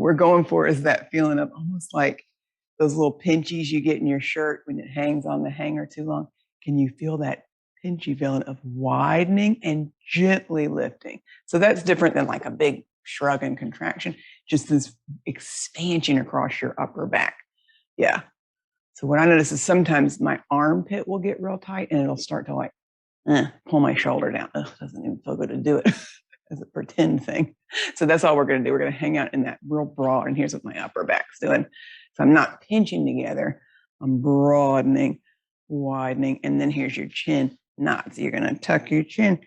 we're going for is that feeling of almost like those little pinchies you get in your shirt when it hangs on the hanger too long. Can you feel that pinchy feeling of widening and gently lifting? So that's different than like a big shrug and contraction, just this expansion across your upper back. Yeah. So what I notice is sometimes my armpit will get real tight and it'll start to like pull my shoulder down. Ugh, doesn't even feel good to do it as a pretend thing. So that's all we're going to do. We're going to hang out in that real broad. And here's what my upper back's doing. So I'm not pinching together. I'm broadening, widening. And then here's your chin knot. So you're going to tuck your chin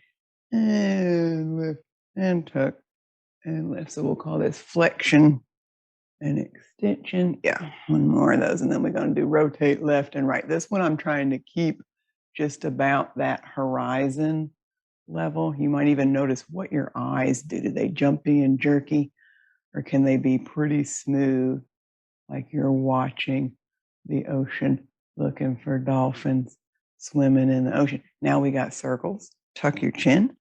and lift and tuck and lift. So we'll call this flexion and extension. Yeah, one more of those. And then we're going to do rotate left and right. This one I'm trying to keep just about that horizon level. You might even notice what your eyes do. Do they jumpy and jerky, or can they be pretty smooth, like you're watching the ocean, looking for dolphins swimming in the ocean? Now we got circles. Tuck your chin.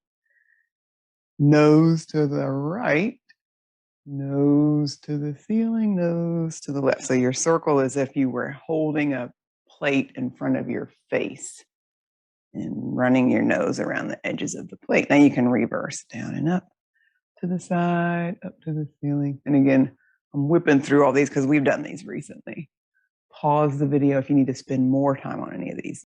Nose to the right. Nose to the ceiling, nose to the left. So your circle is if you were holding a plate in front of your face and running your nose around the edges of the plate. Now you can reverse down and up to the side, up to the ceiling. And again, I'm whipping through all these because we've done these recently. Pause the video if you need to spend more time on any of these.